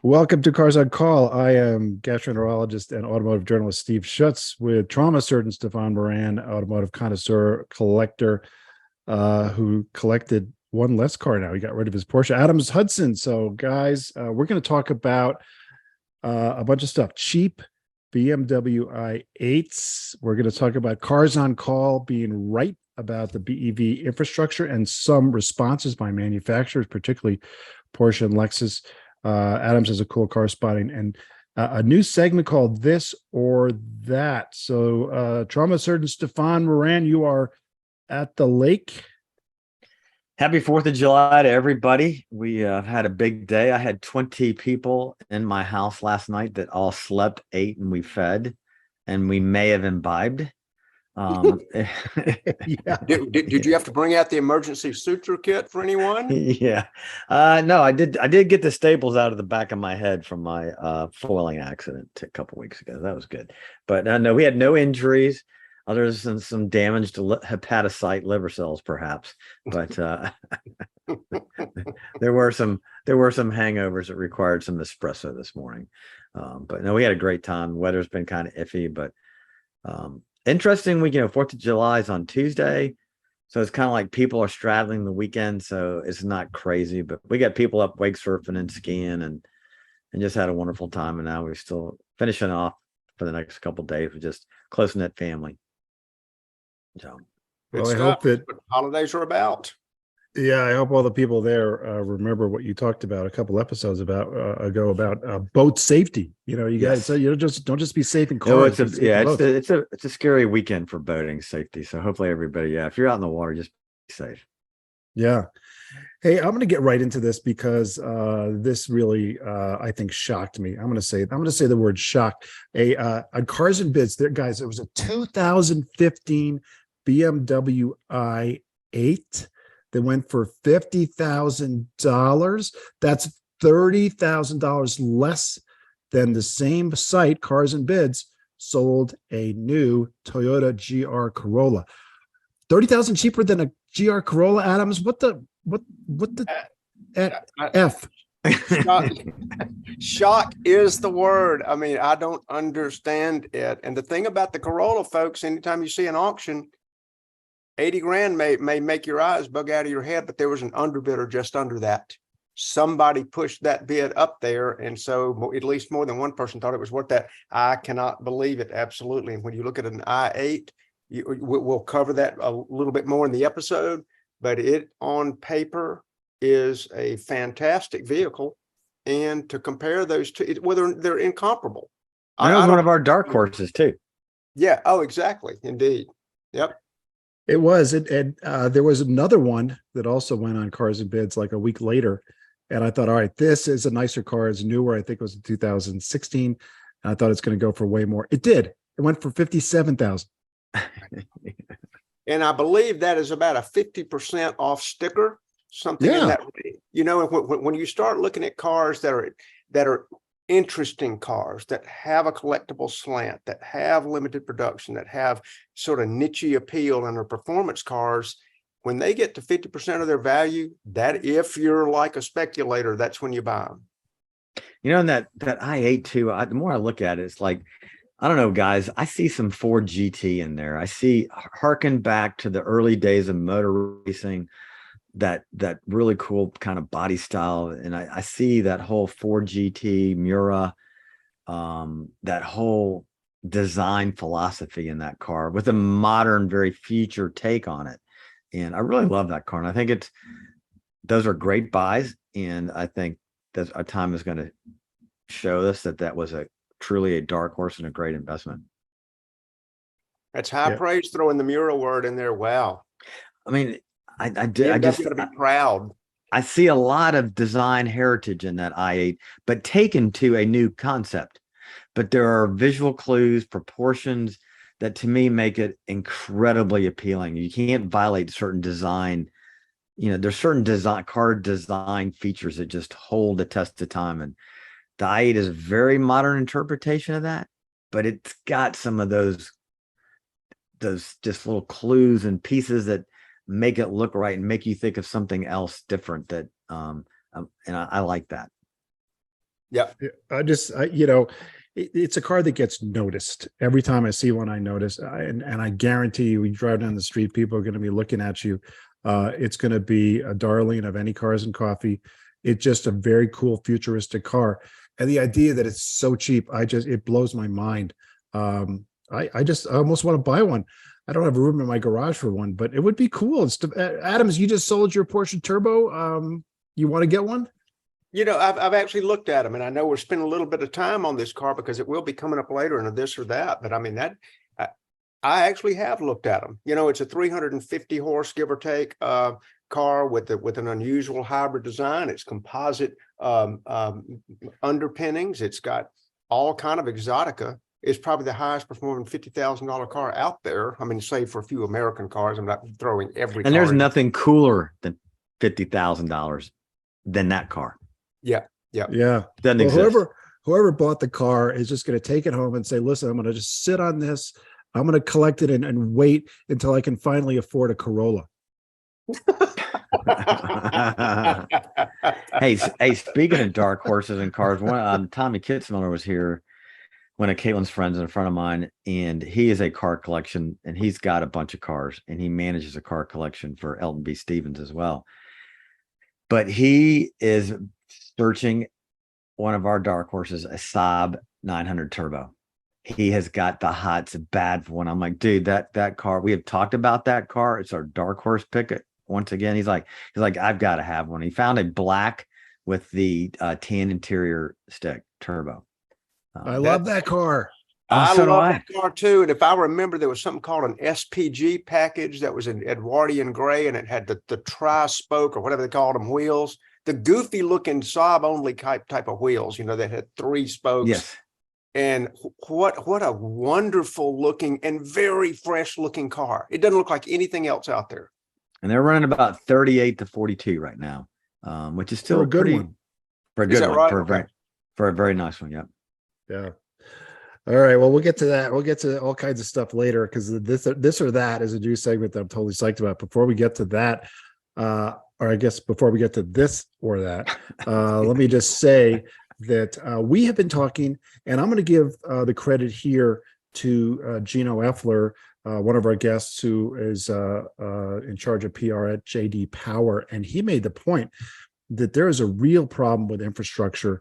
Welcome to Cars on Call. I am gastroenterologist and automotive journalist Steve Schutz with trauma surgeon Stefan Moran, automotive connoisseur collector, who collected one less car now. He got rid of his Porsche. Adams Hudson. So, guys, we're going to talk about a bunch of stuff. Cheap BMW i8s. We're going to talk about Cars on Call being right about the BEV infrastructure and some responses by manufacturers, particularly Porsche and Lexus. Adams has a cool car spotting and a new segment called This or That. So trauma surgeon Stefan Moran, you are at the lake. Happy 4th of July to everybody. We had a big day. I had 20 people in my house last night that all slept, ate, and we fed, and we may have imbibed. Yeah. Did you have to bring out the emergency suture kit for anyone? Yeah. No, I did get the staples out of the back of my head from my foiling accident a couple weeks ago. That was good. But no, we had no injuries other than some damaged hepatocyte liver cells, perhaps. But there were some hangovers that required some espresso this morning. But no, we had a great time. Weather's been kind of iffy, but interesting week. 4th of July is on Tuesday, so it's kind of like people are straddling the weekend, so it's not crazy, but we got people up wake surfing and skiing and just had a wonderful time. And now we're still finishing off for the next couple of days with just close-knit family. So well, I hope that what holidays are about. Yeah, I hope all the people there remember what you talked about a couple episodes ago about boat safety. You guys, don't just be safe in cars. No, it's a scary weekend for boating safety. So hopefully everybody, if you're out in the water, just be safe. Yeah. Hey, I'm going to get right into this because this really, I think, shocked me. I'm going to say the word shock. On Cars and Bids, there, guys, it was a 2015 BMW i8. That went for $50,000. That's $30,000 less than the same site, Cars and Bids, sold a new Toyota GR Corolla. $30,000 cheaper than a GR Corolla, Adams. What the F? Shock is the word. I mean, I don't understand it. And the thing about the Corolla, folks, anytime you see an auction, 80 grand may make your eyes bug out of your head, but there was an underbidder just under that. Somebody pushed that bid up there, and so at least more than one person thought it was worth that. I cannot believe it. Absolutely. And when you look at an i8, we'll cover that a little bit more in the episode, but it on paper is a fantastic vehicle. And to compare those two, whether they're incomparable. That was one of our dark horses too. Yeah. Oh, exactly. Indeed. Yep. It was. There was another one that also went on Cars and Bids like a week later. And I thought, all right, this is a nicer car. It's newer. I think it was in 2016. And I thought it's going to go for way more. It did. It went for $57,000. And I believe that is about a 50% off sticker, something in that way. When you start looking at cars that are interesting cars that have a collectible slant, that have limited production, that have sort of niche appeal, and are performance cars, when they get to 50% of their value, that if you're like a speculator, that's when you buy them. And that i8 too, the more I look at it, it's like, I don't know, guys, I see some Ford GT in there. I see harken back to the early days of motor racing, that really cool kind of body style. And I see that whole Ford GT Mura, that whole design philosophy in that car with a modern, very future take on it. And I really love that car. And I think those are great buys. And I think that our time is going to show us that was truly a dark horse and a great investment. That's high praise, throwing the Mura word in there. Wow. I mean, I just got to be proud. I see a lot of design heritage in that i8, but taken to a new concept. But there are visual clues, proportions that to me make it incredibly appealing. You can't violate certain design. There's certain car design features that just hold the test of time. And the i8 is a very modern interpretation of that, but it's got some of those just little clues and pieces that make it look right and make you think of something else different, that and I like that. Yeah. It's a car that gets noticed. Every time I see one, I notice. And I guarantee you, when you drive down the street, people are going to be looking at you. It's going to be a darling of any cars and coffee. It's just a very cool futuristic car. And the idea that it's so cheap, it blows my mind. I almost want to buy one. I don't have room in my garage for one, but it would be cool. Adams, you just sold your Porsche Turbo. You want to get one? I've actually looked at them, and I know we're spending a little bit of time on this car because it will be coming up later into this or that. But I mean, I actually have looked at them. It's a 350 horse, give or take, car with an unusual hybrid design. It's composite underpinnings. It's got all kind of exotica. It's probably the highest performing $50,000 car out there. I mean, save for a few American cars. I'm not throwing every. And there's nothing cooler than $50,000 than that car. Yeah. Doesn't exist. Whoever bought the car is just going to take it home and say, listen, I'm going to just sit on this. I'm going to collect it and wait until I can finally afford a Corolla. Hey, speaking of dark horses and cars, Tommy Kitzmiller was here, one of Caitlin's friends in front of mine, and he is a car collection, and he's got a bunch of cars, and he manages a car collection for Elton B. Stevens as well. But he is searching one of our dark horses, a Saab 900 Turbo. He has got the hots bad for one. I'm like, dude, that car, we have talked about that car. It's our dark horse pick. Once again, he's like, I've got to have one. He found a black with the tan interior stick turbo. I love that car. I love that car too. And if I remember, there was something called an SPG package that was in Edwardian gray, and it had the tri-spoke or whatever they called them wheels, the goofy looking Saab only type of wheels, that had 3 spokes. Yes. And what a wonderful looking and very fresh looking car. It doesn't look like anything else out there. And they're running about 38 to 42 right now, which is still a good one. For a good one. Right? For a very nice one. Yep. Yeah. All right. Well, we'll get to that. We'll get to all kinds of stuff later, because this or that is a new segment that I'm totally psyched about. Before we get to that, or I guess before we get to this or that, let me just say that we have been talking, and I'm going to give the credit here to Gino Effler, one of our guests who is in charge of PR at JD Power. And he made the point that there is a real problem with infrastructure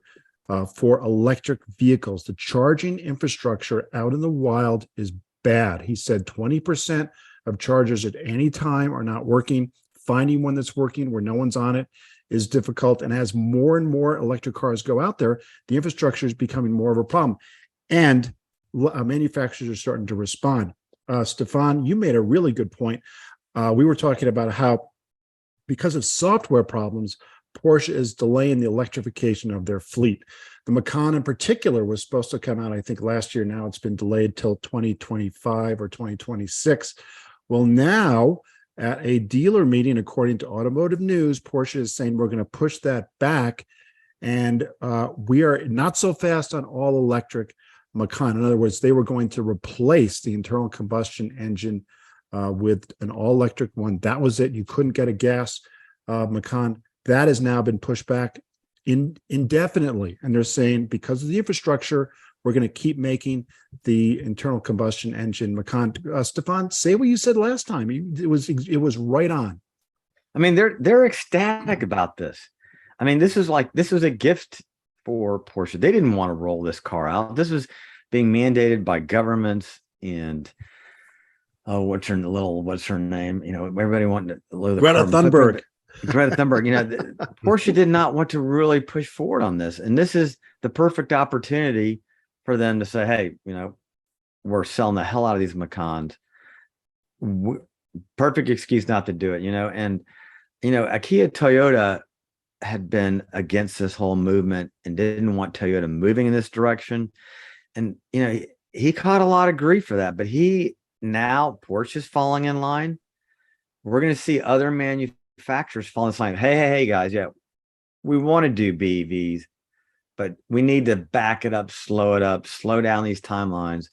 for electric vehicles. The charging infrastructure out in the wild is bad. He said 20% of chargers at any time are not working. Finding one that's working where no one's on it is difficult. And as more and more electric cars go out there, the infrastructure is becoming more of a problem. And manufacturers are starting to respond. Stefan, you made a really good point. We were talking about how, because of software problems, Porsche is delaying the electrification of their fleet. The Macan in particular was supposed to come out, I think, last year. Now it's been delayed till 2025 or 2026. Well, now at a dealer meeting, according to Automotive News, Porsche is saying we're going to push that back, and we are not so fast on all electric Macan. In other words, they were going to replace the internal combustion engine with an all-electric one. That was it. You couldn't get a gas Macan. That has now been pushed back indefinitely. And they're saying because of the infrastructure, we're going to keep making the internal combustion engine Macan. Stefan, say what you said last time. It was right on. I mean, they're ecstatic about this. I mean, this was a gift for Porsche. They didn't want to roll this car out. This was being mandated by governments and what's her name? Everybody wanted to lower the Greta Thunberg. Greta Thunberg. Porsche did not want to really push forward on this, and this is the perfect opportunity for them to say, "Hey, we're selling the hell out of these Macans." Perfect excuse not to do it, And Kia Toyota had been against this whole movement and didn't want Toyota moving in this direction, and he caught a lot of grief for that. But now Porsche is falling in line. We're going to see other manufacturers fall in line. Hey, guys, yeah, we want to do BEVs, but we need to back it up, slow down these timelines,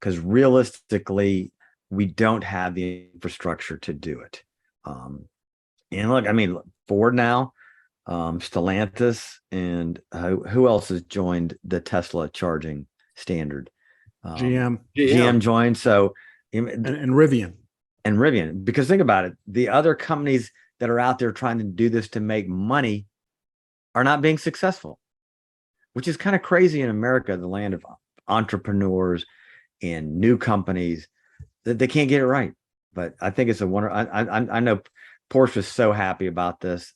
because realistically, we don't have the infrastructure to do it. And look, I mean, Ford now, Stellantis, and who else has joined the Tesla charging standard? GM joined. So, and Rivian. And Rivian, because think about it, the other companies that are out there trying to do this to make money are not being successful, which is kind of crazy in America, the land of entrepreneurs and new companies, that they can't get it right. But I think it's a wonder. I know Porsche was so happy about this.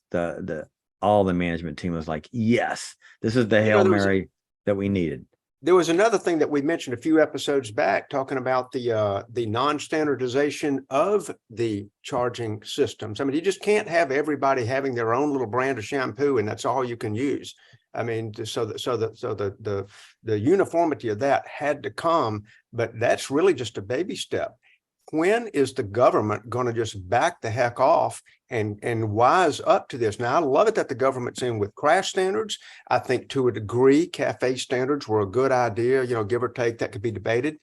All the management team was like, yes, this is the Hail Mary that we needed. There was another thing that we mentioned a few episodes back, talking about the non-standardization of the charging systems. I mean, you just can't have everybody having their own little brand of shampoo, and that's all you can use. I mean, so the uniformity of that had to come, but that's really just a baby step. When is the government going to just back the heck off and wise up to this? Now, I love it that the government's in with crash standards. I think to a degree, CAFE standards were a good idea, give or take, that could be debated.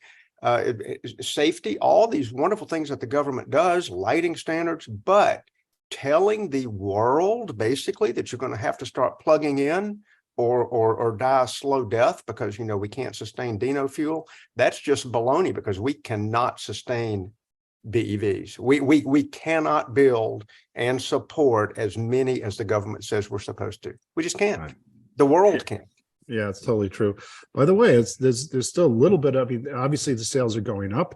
Safety, all these wonderful things that the government does, lighting standards, but telling the world basically that you're going to have to start plugging in or die a slow death because, we can't sustain Dino fuel. That's just baloney, because we cannot sustain BEVs. We cannot build and support as many as the government says we're supposed to. We just can't. Right. The world can't. Yeah, it's totally true. By the way, there's still a little bit of, obviously the sales are going up.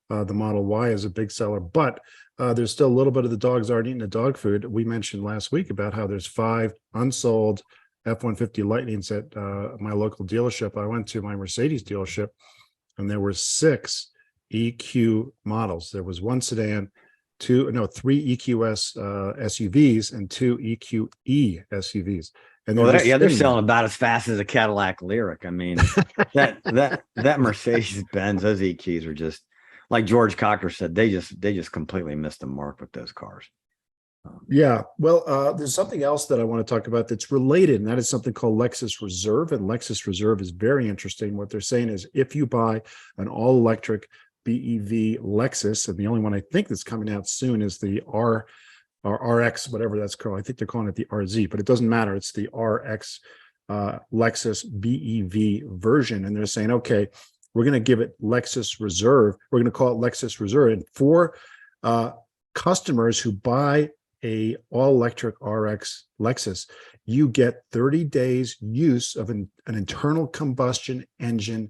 The Model Y is a big seller, but there's still a little bit of the dogs aren't eating the dog food. We mentioned last week about how there's 5 unsold F-150 Lightnings at my local dealership. I went to my Mercedes dealership, and there were 6 EQ models. There was 1 sedan, 3 EQS SUVs, and 2 EQE SUVs. And they're selling about as fast as a Cadillac Lyric. I mean, that Mercedes Benz, those EQs are just, like George Cocker said, they just completely missed the mark with those cars. Yeah, well, there's something else that I want to talk about that's related, and that is something called Lexus Reserve. And Lexus Reserve is very interesting. What they're saying is, if you buy an all-electric BEV Lexus, and the only one I think that's coming out soon is the R or RX, whatever that's called. I think they're calling it the RZ, but it doesn't matter. It's the RX Lexus BEV version, and they're saying, okay, we're going to give it Lexus Reserve. We're going to call it Lexus Reserve, and for customers who buy a all-electric RX Lexus, you get 30 days use of an internal combustion engine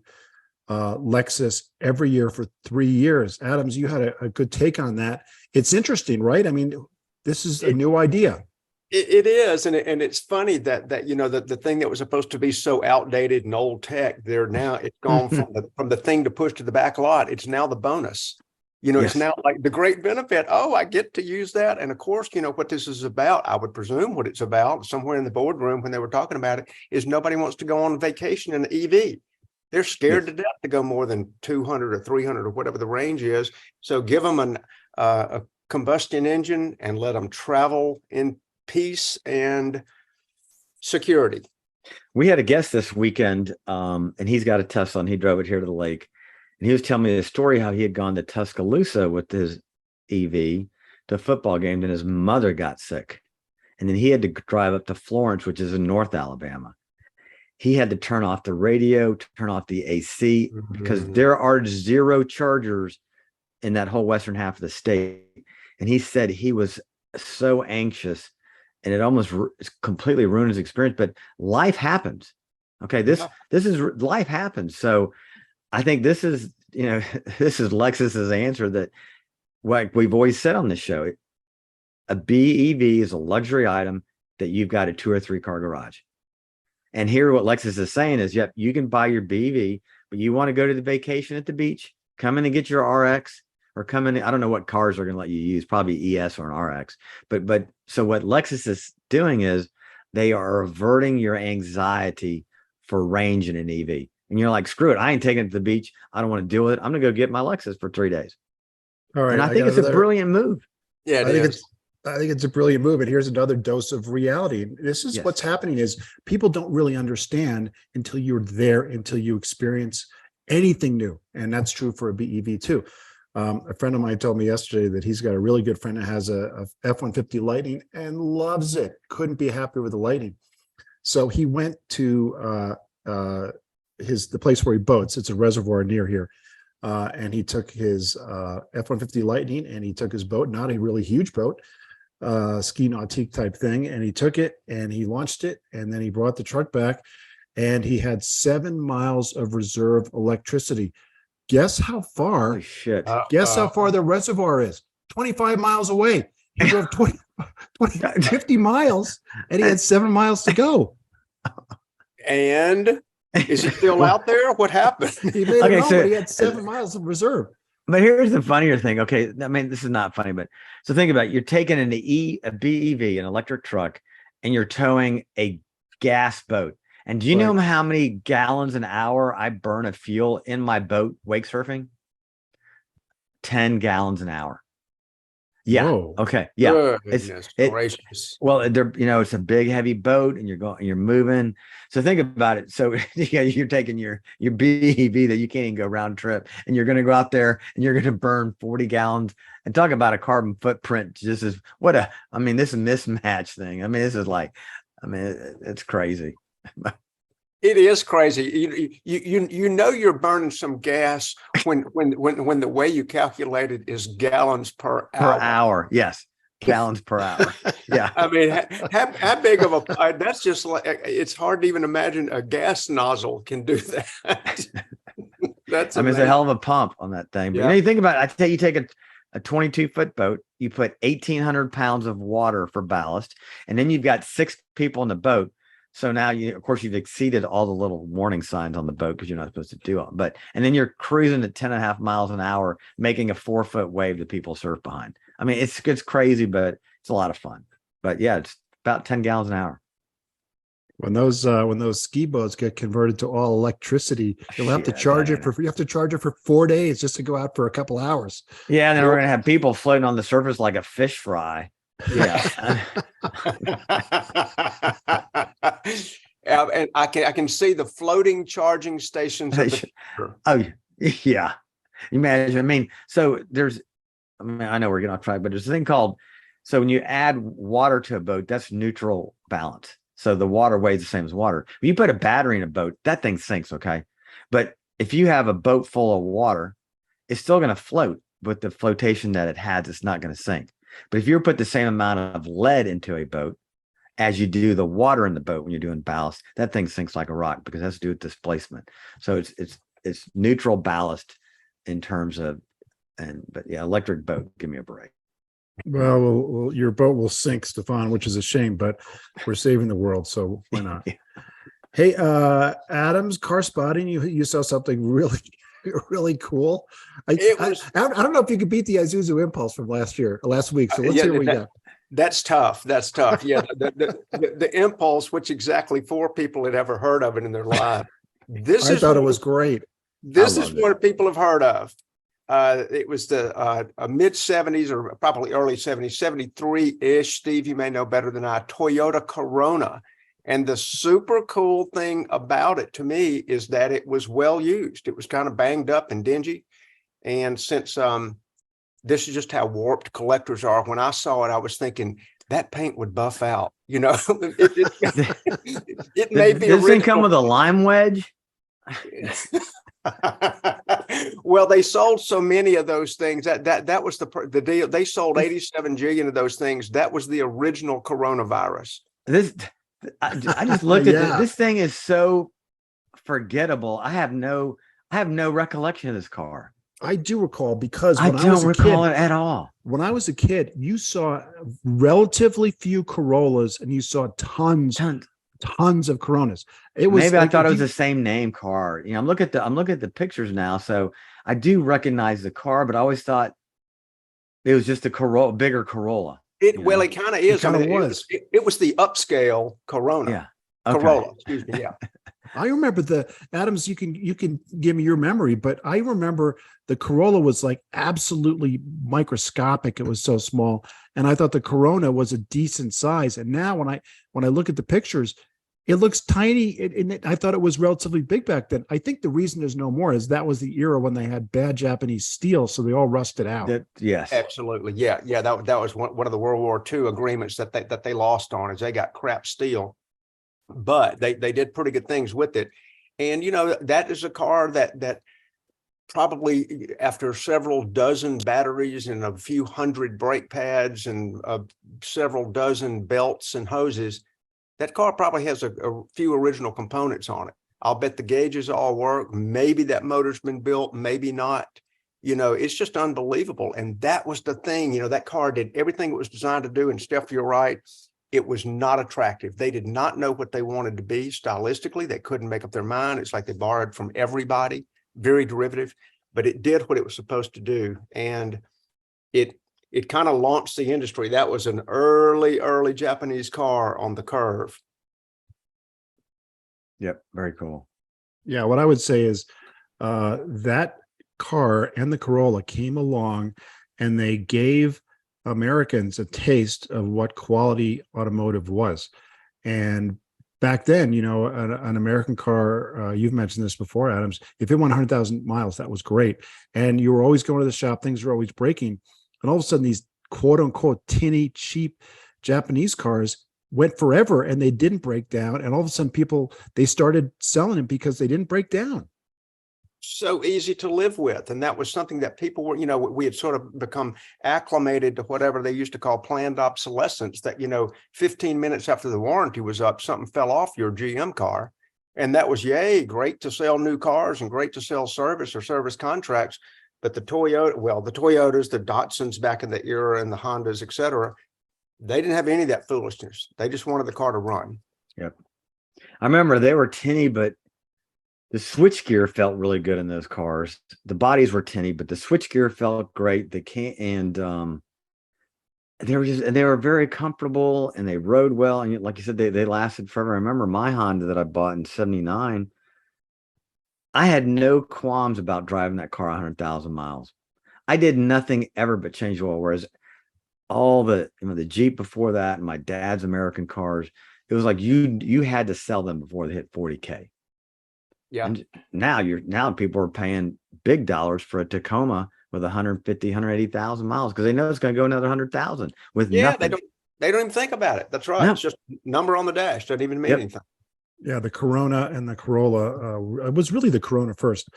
Lexus every year for 3 years. Adams, you had a good take on that. It's interesting, right? I mean, this is a new idea. It is, and it's funny that the thing that was supposed to be so outdated and old tech, it's gone from the thing to push to the back lot. It's now the bonus. Yes. It's now like the great benefit. Oh, I get to use that. And of course, what this is about, I would presume what it's about somewhere in the boardroom when they were talking about it, is nobody wants to go on vacation in the EV. They're scared to death to go more than 200 or 300 or whatever the range is. So give them a combustion engine and let them travel in peace and security. We had a guest this weekend, and he's got a Tesla, and he drove it here to the lake. And he was telling me the story how he had gone to Tuscaloosa with his EV to football games, and his mother got sick. And then he had to drive up to Florence, which is in North Alabama. He had to turn off the radio, turn off the AC, because there are 0 chargers in that whole western half of the state. And he said he was so anxious, and it almost completely ruined his experience. But life happens. Okay, this is life happens. So I think this is Lexus's answer that, like we've always said on this show, a BEV is a luxury item that you've got a 2 or 3 car garage. And here what Lexus is saying is, yep, you can buy your BEV, but you want to go to the vacation at the beach, come in and get your RX, or come in. I don't know what cars are going to let you use, probably ES or an RX. But so what Lexus is doing is they are averting your anxiety for range in an EV. And you're like, screw it, I ain't taking it to the beach. I don't want to deal with it. I'm going to go get my Lexus for 3 days. All right. And I think it's a brilliant move. Yeah, I think it's a brilliant move. And here's another dose of reality. This is what's happening is people don't really understand until you're there, until you experience anything new. And that's true for a BEV too. A friend of mine told me yesterday that he's got a really good friend that has a F-150 Lightning and loves it. Couldn't be happier with the Lightning. So he went to the place where he boats. It's a reservoir near here. And he took his F-150 Lightning and he took his boat, not a really huge boat, ski nautique type thing. And he took it and he launched it. And then he brought the truck back and he had 7 miles of reserve electricity. Guess how far? Holy shit. Guess how far the reservoir is? 25 miles away. He drove 50 miles and he had 7 miles to go. And is he still out there? What happened? He made it home, but he had 7 miles of reserve. But here's the funnier thing. Okay, I mean, this is not funny, but so think about it. You're taking a BEV, an electric truck, and you're towing a gas boat. And do you know how many gallons an hour I burn of fuel in my boat wake surfing? 10 gallons an hour. Yeah. Whoa. Okay. Yeah. Goodness gracious. Well, it's a big, heavy boat, and you're moving. So think about it. So yeah, you're taking your BEV that you can't even go round trip, and you're going to go out there and you're going to burn 40 gallons. And talk about a carbon footprint. This is this mismatch thing. I mean, it's crazy. It is crazy. You know you're burning some gas when the way you calculate it is gallons per hour. Yes, gallons per hour. Yeah. I mean, how big of a that's just like, it's hard to even imagine a gas nozzle can do that. That's it's a hell of a pump on that thing. But Yeah. you think about it, I tell you, take a 22-foot boat, you put 1,800 pounds of water for ballast, and then you've got 6 people in the boat. So now of course, you've exceeded all the little warning signs on the boat because you're not supposed to do it. And then you're cruising at 10.5 miles an hour, making a 4-foot wave that people surf behind. I mean, it's crazy, but it's a lot of fun. But yeah, it's about 10 gallons an hour. When those ski boats get converted to all electricity, you'll have to charge it for 4 days just to go out for a couple hours. Yeah, and then we're gonna have people floating on the surface like a fish fry. Yeah. And I can see the floating charging stations of the future. Oh yeah. Imagine. I mean, I know we're getting off track, but there's a thing called, so when you add water to a boat, that's neutral balance. So the water weighs the same as water. When you put a battery in a boat, that thing sinks, okay? But if you have a boat full of water, it's still going to float, but the flotation that it has, it's not going to sink. But if you put the same amount of lead into a boat as you do the water in the boat when you're doing ballast, that thing sinks like a rock because it has to do with displacement. So it's neutral ballast in terms of, but yeah, electric boat, give me a break. Well, your boat will sink, Stefan, which is a shame, but we're saving the world, so why not? Yeah. Hey, Adams, car spotting, you saw something really cool. I don't know if you could beat the Isuzu Impulse from last week. So let's hear what we got. That's tough. Yeah, the Impulse, which exactly 4 people had ever heard of it in their life. I thought it was great. This is what people have heard of. It was the mid 70s or probably early 70s, 73-ish. Steve, you may know better than I, Toyota Corona. And the super cool thing about it to me is that it was well used. It was kind of banged up and dingy. And since this is just how warped collectors are, when I saw it, I was thinking that paint would buff out. You know, it may be. Does this thing come with a lime wedge? Well, they sold so many of those things that was the deal. They sold 87 jillion of those things. That was the original coronavirus. I just looked at this. This thing is so forgettable. I have no recollection of this car. I do recall because I don't recall it at all. When I was a kid, you saw relatively few Corollas and you saw tons of Coronas. It was maybe I thought it was the same name car. You know, I'm looking at the pictures now, so I do recognize the car, but I always thought it was just a bigger Corolla. It kind of is. It was the upscale Corona. Yeah. Okay. Corolla. Excuse me. Yeah. I remember Adams. You can give me your memory, but I remember the Corolla was like absolutely microscopic. It was so small, and I thought the Corona was a decent size. And now when I look at the pictures, It looks tiny. I thought it was relatively big back then. I think the reason there's no more is that was the era when they had bad Japanese steel, so they all rusted out. Yes, Absolutely. Yeah. Yeah. That was one of the World War II agreements that they lost on, is they got crap steel, but they did pretty good things with it. And, that is a car that probably after several dozen batteries and a few hundred brake pads and several dozen belts and hoses, that car probably has a few original components on it. I'll bet the gauges all work. Maybe that motor's been built, maybe not. It's just unbelievable. And that was the thing, that car did everything it was designed to do. And Steph, you're right. It was not attractive. They did not know what they wanted to be stylistically. They couldn't make up their mind. It's like they borrowed from everybody, very derivative, but it did what it was supposed to do. And it kind of launched the industry. That was an early Japanese car on the curve. Yep, very cool. Yeah, what I would say is that car and the Corolla came along and they gave Americans a taste of what quality automotive was. And back then, an American car, you've mentioned this before, Adams, if it went 100,000 miles, that was great. And you were always going to the shop, things were always breaking. And all of a sudden, these quote unquote tinny, cheap Japanese cars went forever and they didn't break down. And all of a sudden they started selling them because they didn't break down. So easy to live with. And that was something that people were, we had sort of become acclimated to whatever they used to call planned obsolescence, that, 15 minutes after the warranty was up, something fell off your GM car. And that was, yay, great to sell new cars and great to sell service or service contracts. But the Toyotas, the Datsuns back in the era, and the Hondas, et cetera, they didn't have any of that foolishness. They just wanted the car to run. Yep. I remember they were tinny, but the switchgear felt really good in those cars. The bodies were tinny, but the switchgear felt great. They were very comfortable and they rode well. And like you said, they lasted forever. I remember my Honda that I bought in '79. I had no qualms about driving that car 100,000 miles. I did nothing ever but change oil. Whereas all the Jeep before that and my dad's American cars, it was like you had to sell them before they hit 40K. Yeah. And now people are paying big dollars for a Tacoma with 150, 180,000 miles because they know it's going to go another 100,000 with nothing. They don't even think about it. That's right. No. It's just number on the dash. Doesn't even mean anything. Yeah, the Corona and the Corolla, it was really the Corona first,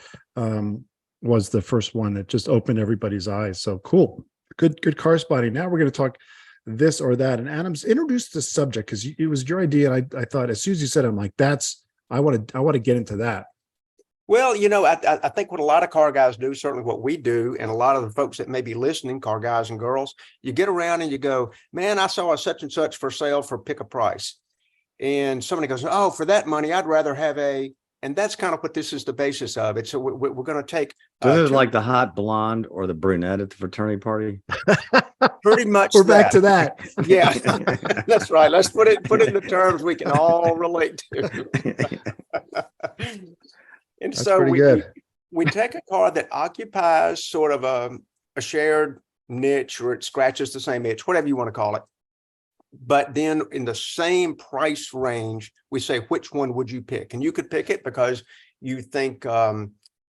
was the first one that just opened everybody's eyes. So cool. Good car spotting. Now we're going to talk this or that. And Adams introduced the subject because it was your idea. And I thought as soon as you said it, I'm like, I want to get into that. Well, I think what a lot of car guys do, certainly what we do, and a lot of the folks that may be listening, car guys and girls, you get around and you go, man, I saw a such and such for sale for pick a price. And somebody goes, oh, for that money, I'd rather have and that's kind of what this is the basis of it. So we're going to take. So this is like the hot blonde or the brunette at the fraternity party. Pretty much. We're back to that. Yeah, that's right. Let's put it in the terms we can all relate to. And that's so we take a car that occupies sort of a shared niche, or it scratches the same itch, whatever you want to call it. But then in the same price range, we say, which one would you pick? And you could pick it because you think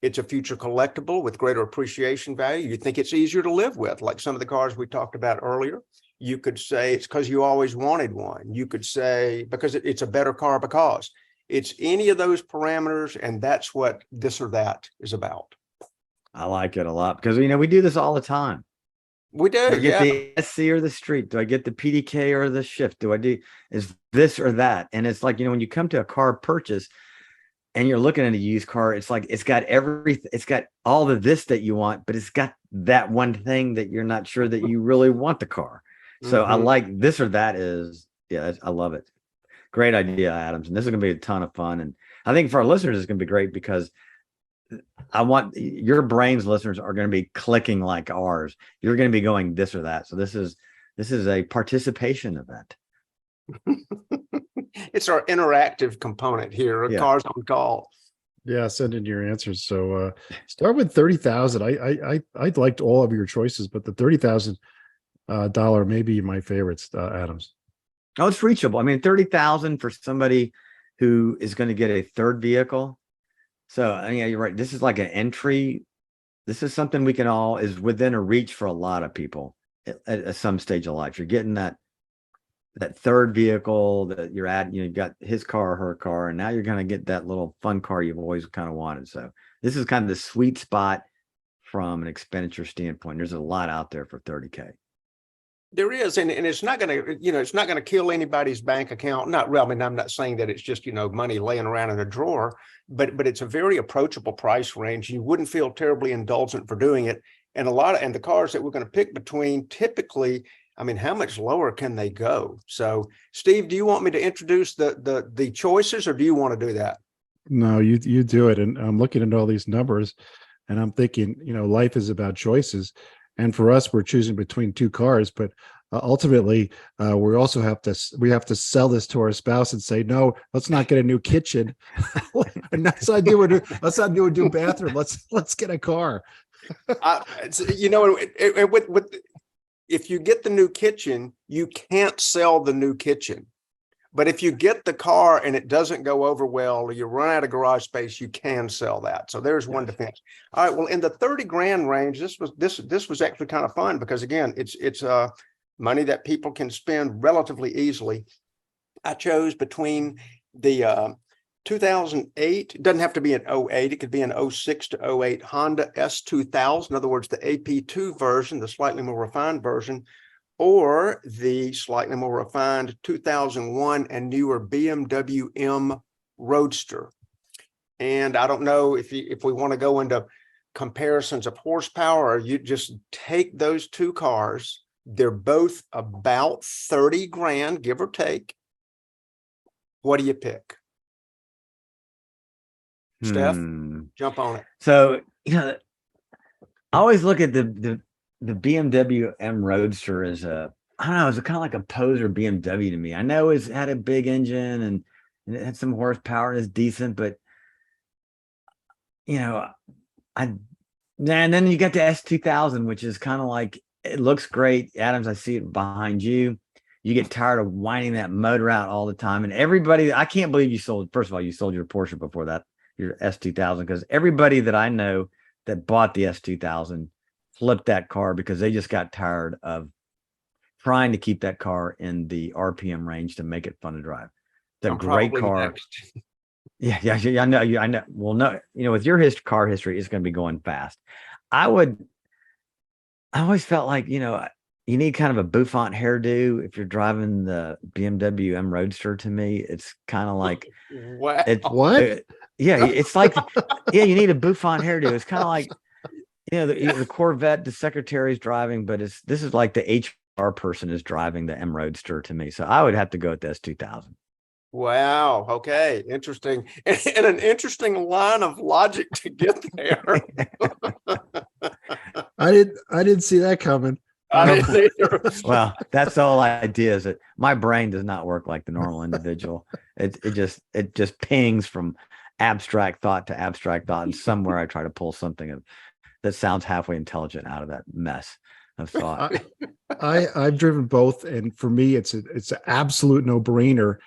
it's a future collectible with greater appreciation value. You think it's easier to live with, like some of the cars we talked about earlier. You could say it's because you always wanted one. You could say because it's a better car because. It's any of those parameters, and that's what this or that is about. I like it a lot because, we do this all the time. We do. Do I get the SC or the Street? Do I get the PDK or the Shift? Is this or that? And it's like, when you come to a car purchase and you're looking at a used car, it's like, it's got everything. It's got all the this that you want, but it's got that one thing that you're not sure that you really want the car. So I like this or that I love it. Great idea, Adams. And this is going to be a ton of fun. And I think for our listeners, it's going to be great because I want your brains, listeners, are going to be clicking like ours. You're going to be going this or that. So this is a participation event. It's our interactive component here. Cars on Call. Yeah, send in your answers. So start with 30,000. I liked all of your choices, but the $30,000 may be my favorites, Adams. Oh, it's reachable. I mean, 30,000 for somebody who is going to get a third vehicle. So yeah, you're right. This is like an entry. This is something we can all is within a reach for a lot of people at some stage of life. You're getting that third vehicle that you're at, you've got his car, her car, and now you're going to get that little fun car you've always kind of wanted. So this is kind of the sweet spot from an expenditure standpoint. There's a lot out there for 30K. There is, and it's not going to, it's not going to kill anybody's bank account. Not really. I mean, I'm not saying that it's just, money laying around in a drawer, but it's a very approachable price range. You wouldn't feel terribly indulgent for doing it. And the cars that we're going to pick between typically, I mean, how much lower can they go? So, Steve, do you want me to introduce the choices, or do you want to do that? No, you do it. And I'm looking at all these numbers, and I'm thinking, life is about choices. And for us, we're choosing between two cars, but ultimately, we also have to sell this to our spouse and say, no, let's not get a new kitchen. And let's not do a new bathroom. Let's get a car. If you get the new kitchen, you can't sell the new kitchen. But if you get the car and it doesn't go over well, or you run out of garage space, you can sell that. So there's one defense. All right. Well, in the 30 grand range, this was actually kind of fun because, again, it's money that people can spend relatively easily. I chose between the 2008, it doesn't have to be an 08, it could be an 06 to 08 Honda S2000. In other words, the AP2 version, the slightly more refined version, or the slightly more refined 2001 and newer BMW M Roadster. And I don't know if we want to go into comparisons of horsepower, or you just take those two cars. They're both about 30 grand, give or take. What do you pick? Steph, jump on it. So, I always look at the BMW M Roadster as I don't know, it's kind of like a poser BMW to me. I know it's had a big engine and it had some horsepower and it's decent, but and then you get the S2000, which is kind of like, it looks great. Adams, I see it behind you. You get tired of whining that motor out all the time. And everybody, I can't believe you sold your Porsche before that, your S2000, because everybody that I know that bought the S2000 flipped that car because they just got tired of trying to keep that car in the RPM range to make it fun to drive. It's a great car. Yeah, I know. Well, no, with your car history, it's going to be going fast. I always felt like, you need kind of a bouffant hairdo if you're driving the BMW M Roadster. To me, it's kind of like what? It's like you need a bouffant hairdo. It's kind of like the Corvette the secretary's driving, but this is like the HR person is driving the M Roadster to me. So I would have to go with the S2000. Wow. Okay. Interesting. And an interesting line of logic to get there. I didn't see that coming. I didn't either. Well, that's the whole idea, is that my brain does not work like the normal individual. It just pings from abstract thought to abstract thought, and somewhere I try to pull something that sounds halfway intelligent out of that mess of thought. I've driven both, and for me, it's an absolute no-brainer.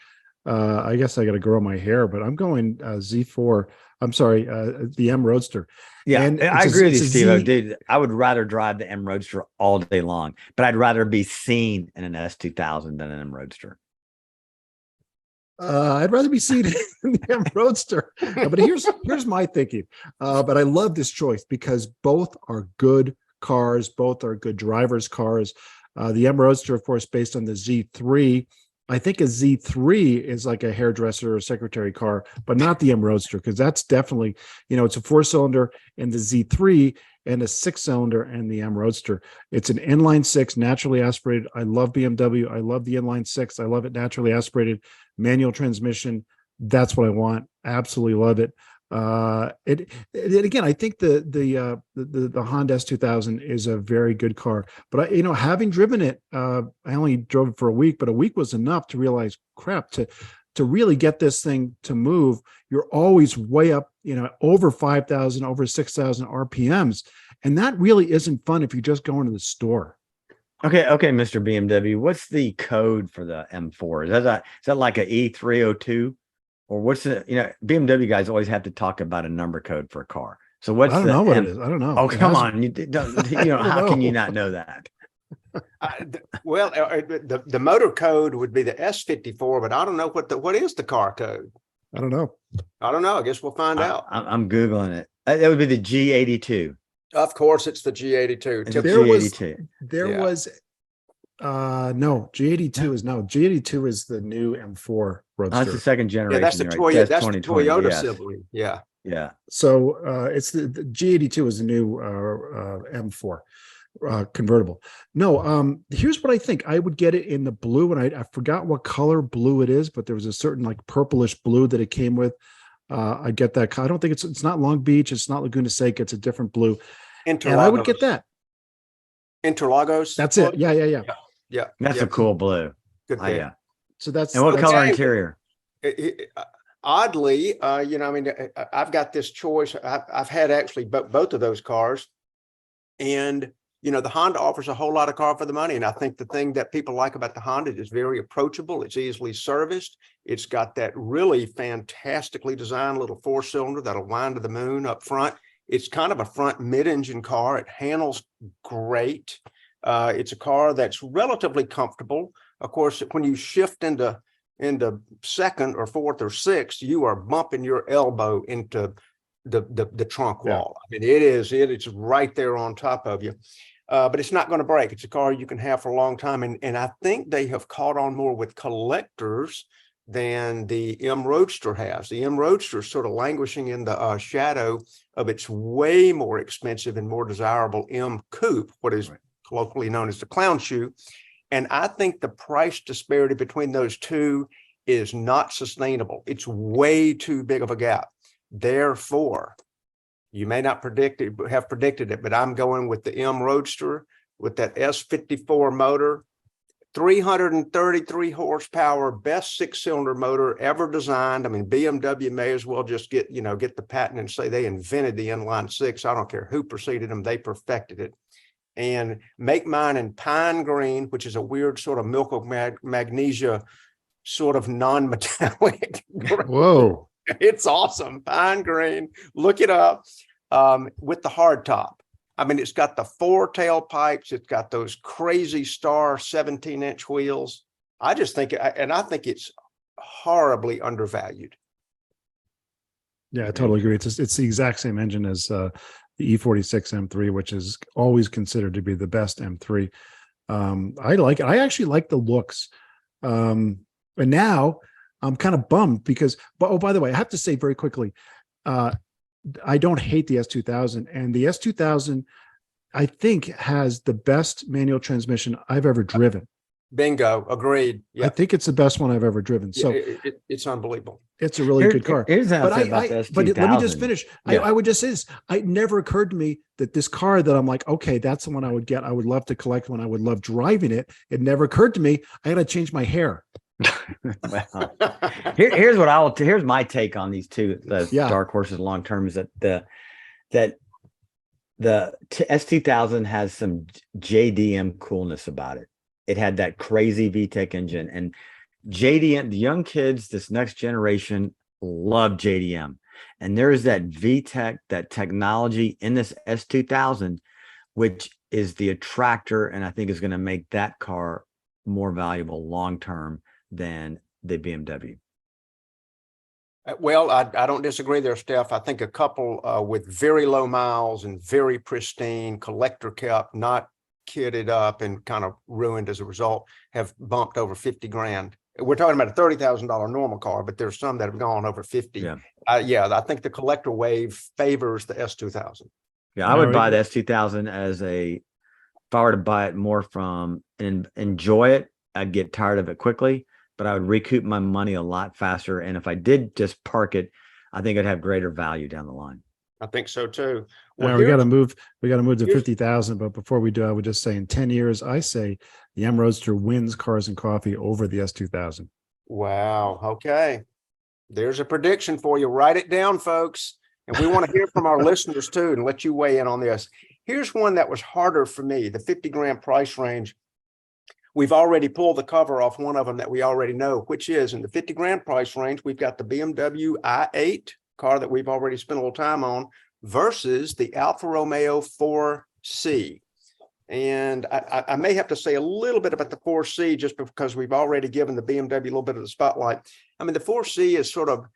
I guess I got to grow my hair, but I'm going Z4. I'm sorry, the M Roadster. Yeah, and I agree with you, Steve. Dude, I would rather drive the M Roadster all day long, but I'd rather be seen in an S2000 than an M Roadster. I'd rather be seen in the M Roadster. But here's my thinking. But I love this choice because both are good cars. Both are good drivers' cars. The M Roadster, of course, based on the Z3. I think a Z3 is like a hairdresser or secretary car, but not the M Roadster, because that's definitely, it's a 4-cylinder in the Z3 and a 6-cylinder in the M Roadster. It's an inline 6, naturally aspirated. I love BMW. I love the inline 6. I love it naturally aspirated, manual transmission. That's what I want. Absolutely love it. Again, I think the Honda S2000 is a very good car, but having driven it, I only drove it for a week, but a week was enough to realize, crap, to really get this thing to move, you're always way up, over 5,000, over 6,000 RPMs. And that really isn't fun if you're just going to the store. Okay, Mr. BMW, what's the code for the M4? Is that like a E302? or what's the, BMW guys always have to talk about a number code for a car. So I what's don't the know what M? it is. I don't know. Oh, It come hasn't- on. Don't, I don't how can you know. not know that? The motor code would be the S54, but I don't know what is the car code. I don't know. I don't know. I guess we'll find out. I'm Googling it. That would be the G82. Of course, it's the G82. It's a There was- G82. There Yeah. was no, G82 is no, G82 is the new M4 Oh, that's Roadster. the second generation. Yeah, that's the right? Toyota. That's the 2020, Toyota yes. sibling. Yeah. Yeah. So it's the G82 is the new M4 convertible. No, here's what I think. I would get it in the blue, and I forgot what color blue it is, but there was a certain like purplish blue that it came with. I get that. I don't think it's not Long Beach, it's not Laguna Seca, it's a different blue. And I would get that. Interlagos. That's it. Yeah. Yeah. That's yeah. a cool blue. Good Oh, pick. yeah. So that's And what that's- color Okay. interior? Oddly, I've got this choice. I've had actually both of those cars, and the Honda offers a whole lot of car for the money. And I think the thing that people like about the Honda is very approachable. It's easily serviced. It's got that really fantastically designed little 4-cylinder that'll wind to the moon up front. It's kind of a front mid-engine car. It handles great. It's a car that's relatively comfortable. Of course, when you shift into second or fourth or sixth, you are bumping your elbow into the trunk wall. I mean, it's right there on top of you. But it's not going to break. It's a car you can have for a long time. And I think they have caught on more with collectors than the M Roadster has. The M Roadster is sort of languishing in the shadow of its way more expensive and more desirable M Coupe, what is colloquially known as the clown shoe. And I think the price disparity between those two is not sustainable. It's way too big of a gap. Therefore, you may not have predicted it, but I'm going with the M Roadster with that S54 motor, 333 horsepower, best 6-cylinder motor ever designed. I mean, BMW may as well just get the patent and say they invented the inline six. I don't care who preceded them, they perfected it. And make mine in pine green, which is a weird sort of milk of magnesia, sort of non-metallic. Whoa. It's awesome. Pine green. Look it up. With the hard top. I mean, it's got the 4 tailpipes. It's got those crazy star 17-inch wheels. I just think, I think it's horribly undervalued. Yeah, I totally agree. It's the exact same engine as the E46 M3, which is always considered to be the best M3. I like it. I actually like the looks. And now I'm kind of bummed because, oh, by the way, I have to say very quickly, I don't hate the S2000, and the S2000, I think, has the best manual transmission I've ever driven. Bingo. Agreed. Yeah. I think it's the best one I've ever driven. So it's unbelievable. It's a really good car. Here's But about the but let me just S2000. finish. Yeah. I would just say this. It never occurred to me that this car that I'm like, okay, that's the one I would get. I would love to collect one. I would love driving it. It never occurred to me. I got to change my hair. Well, here's my take on these two Yeah. dark horses long term is that the S2000 has some JDM coolness about it. It had that crazy VTEC engine, and JDM, the young kids, this next generation love JDM, and there is that VTEC, that technology in this S2000, which is the attractor, and I think is going to make that car more valuable long term than the BMW. Well, I don't disagree there, Steph. I think a couple with very low miles and very pristine, collector kept, not kitted up and kind of ruined as a result, have bumped over 50 grand. We're talking about a $30,000 normal car, but there's some that have gone over 50. Yeah. I think the collector wave favors the S2000. Yeah, I would buy the S2000 if I were to buy it more from and enjoy it, I'd get tired of it quickly, but I would recoup my money a lot faster. And if I did just park it, I think I'd have greater value down the line. I think so too. Well, we got to move to 50,000. But before we do, I would just say in 10 years, I say the M Roadster wins Cars and Coffee over the S2000. Wow. Okay. There's a prediction for you. Write it down, folks. And we want to hear from our listeners too, and let you weigh in on this. Here's one that was harder for me, the 50 grand price range. We've already pulled the cover off one of them that we already know, which is in the 50 grand price range. We've got the BMW i8 car that we've already spent a little time on versus the Alfa Romeo 4C. And I may have to say a little bit about the 4C just because we've already given the BMW a little bit of the spotlight. I mean, the 4C is sort of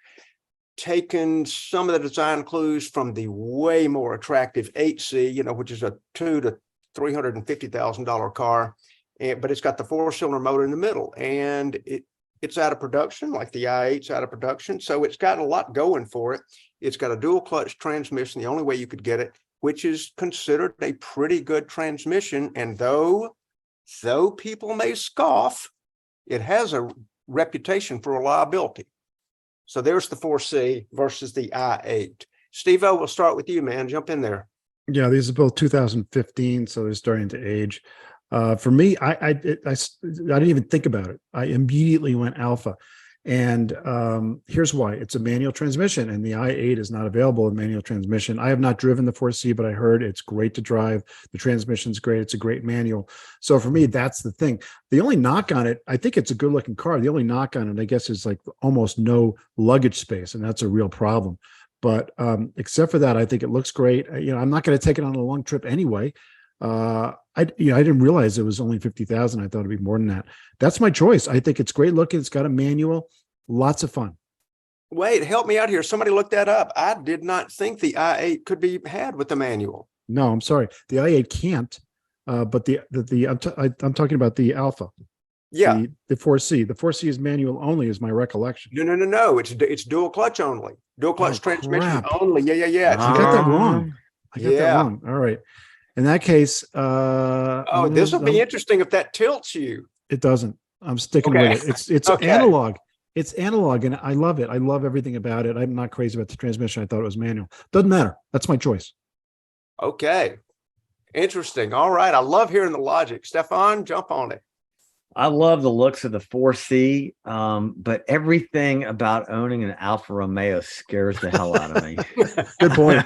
taken some of the design clues from the way more attractive 8C, you know, which is a $200,000 to $350,000 car. But it's got the 4-cylinder motor in the middle, and it's out of production, like the i8's out of production. So it's got a lot going for it. It's got a dual clutch transmission, the only way you could get it, which is considered a pretty good transmission. And though people may scoff, it has a reputation for reliability. So there's the 4C versus the i8. Steve-O, we'll start with you, man. Jump in there. Yeah, these are both 2015, so they're starting to age. For me, I didn't even think about it. I immediately went Alpha, and here's why: it's a manual transmission, and the i8 is not available in manual transmission. I have not driven the 4C, but I heard it's great to drive. The transmission's great. It's a great manual. So for me, that's the thing. The only knock on it, I think it's a good-looking car. The only knock on it, I guess, is like almost no luggage space, and that's a real problem. But except for that, I think it looks great. You know, I'm not going to take it on a long trip anyway. I didn't realize it was only 50,000. I thought it'd be more than that. That's my choice. I think it's great looking. It's got a manual, lots of fun. Wait, help me out here. Somebody looked that up. I did not think the i8 could be had with the manual. No, I'm sorry. The i8 can't. But I'm talking about the Alpha. Yeah, the 4C. The 4C is manual only, is my recollection. No. It's dual clutch only. Dual clutch transmission crap. only. Yeah. I got that wrong. I got that wrong. All right. In that case, this will be interesting if that tilts you. It doesn't. I'm sticking with it. It's Okay. analog. It's analog, and I love it. I love everything about it. I'm not crazy about the transmission. I thought it was manual. Doesn't matter. That's my choice. Okay. Interesting. All right. I love hearing the logic. Stefan, jump on it. I love the looks of the 4C, but everything about owning an Alfa Romeo scares the hell out of me. Good point.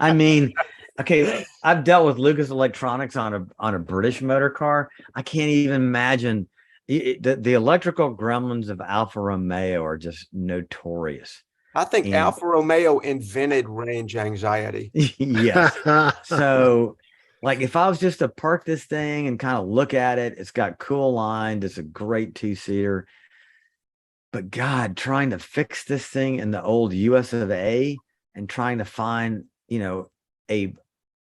I mean, okay, I've dealt with Lucas Electronics on a British motor car. I can't even imagine the electrical gremlins of Alfa Romeo are just notorious. I think Alfa Romeo invented range anxiety. Yes. So, like, if I was just to park this thing and kind of look at it, it's got cool lines. It's a great 2-seater. But God, trying to fix this thing in the old US of A and trying to find, you know, a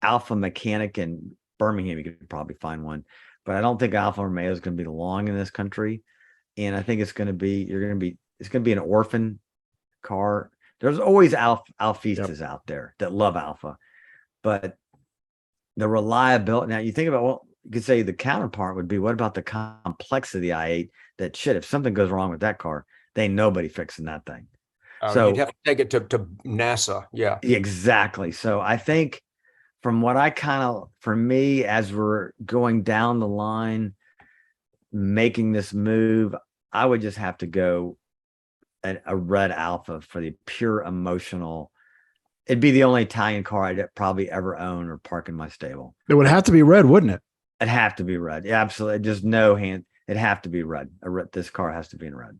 Alpha mechanic in Birmingham, you could probably find one. But I don't think Alfa Romeo is going to be long in this country. And I think it's going to be an orphan car. There's always Alfistas out there that love Alpha. But the reliability, now you think about, well, you could say the counterpart would be, what about the complexity of the i8 that shit, if something goes wrong with that car, they ain't nobody fixing that thing. So you'd have to take it to NASA. Yeah. Exactly. So I think from what for me, as we're going down the line, making this move, I would just have to go a red Alpha for the pure emotional. It'd be the only Italian car I'd probably ever own or park in my stable. It would have to be red, wouldn't it? It'd have to be red. Yeah, absolutely. Just no hand. It'd have to be red. This car has to be in red.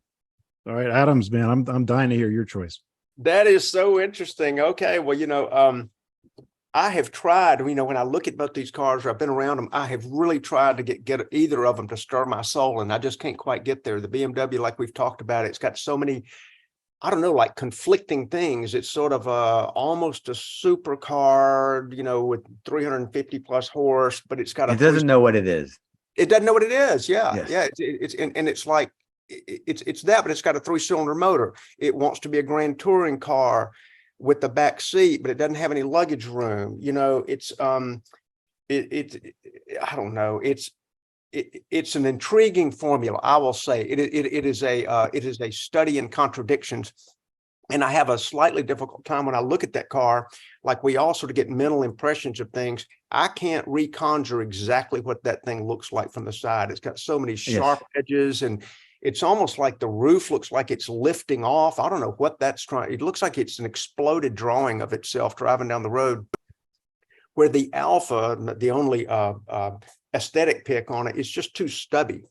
All right, Adams, man, I'm dying to hear your choice. That is so interesting. Okay, well, I have tried, when I look at both these cars, or I've been around them, I have really tried to get either of them to stir my soul, and I just can't quite get there. The BMW, like we've talked about, it's got so many, I don't know, like conflicting things. It's sort of almost a supercar, with 350 plus horse, but it's got It doesn't know what it is. It doesn't know what it is. Yeah. Yes. Yeah. It's like, it's that, but it's got a 3-cylinder motor. It wants to be a grand touring car with the back seat, but it doesn't have any luggage room. It's I don't know. It's an intriguing formula, I will say. It is a study in contradictions. And I have a slightly difficult time when I look at that car, like we all sort of get mental impressions of things. I can't reconjure exactly what that thing looks like from the side. It's got so many sharp edges, and it's almost like the roof looks like it's lifting off. I don't know what that's trying. It looks like it's an exploded drawing of itself driving down the road. Where the Alpha, the only aesthetic pick on it, is just too stubby.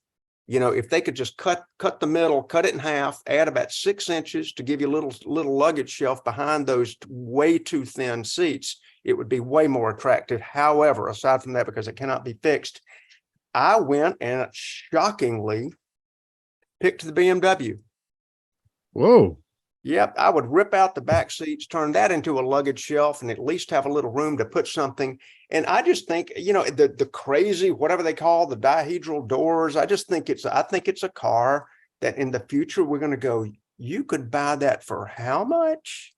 if they could just cut the middle, cut it in half, add about 6 inches to give you a little luggage shelf behind those way too thin seats, it would be way more attractive. However, aside from that, because it cannot be fixed, I went and shockingly picked the BMW. Whoa. Yep, I would rip out the back seats, turn that into a luggage shelf, and at least have a little room to put something. And I just think, the crazy, whatever they call the dihedral doors, I think it's a car that in the future we're going to go, you could buy that for how much?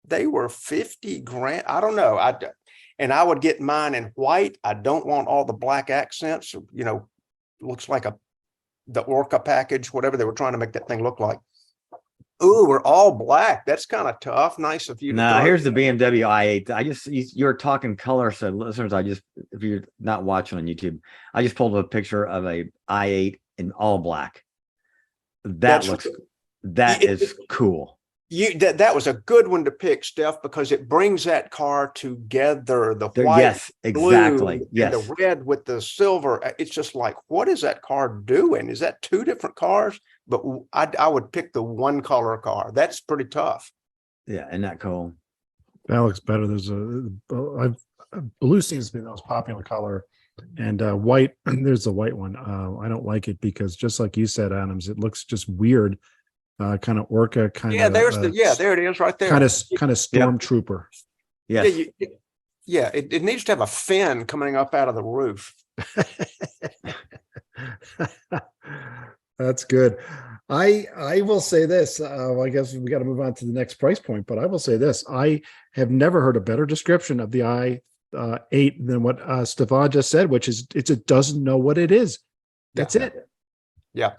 They were 50 grand. I don't know. And I would get mine in white. I don't want all the black accents, looks like the Orca package, whatever they were trying to make that thing look like. Ooh, we're all black. That's kind of tough. Nice of you. No, here's the BMW i8. You were talking color, so listeners, if you're not watching on YouTube, I just pulled a picture of a i8 in all black. That is cool. That was a good one to pick, Steph, because it brings that car together. The white, yes, exactly. Blue, yes, and the red with the silver. It's just like, what is that car doing? Is that two different cars? But I would pick the one color car. That's pretty tough. Yeah, isn't that cool? That looks better. Blue seems to be the most popular color, and white. There's a white one. I don't like it because, just like you said, Adams, it looks just weird. Kind of Orca, kind of. There it is, right there. Kind of stormtrooper. Yes. It needs to have a fin coming up out of the roof. That's good. I will say this. I guess we got to move on to the next price point, but I will say this. I have never heard a better description of the i8 than what Stefan just said, which is it doesn't know what it is. That's it. Yeah.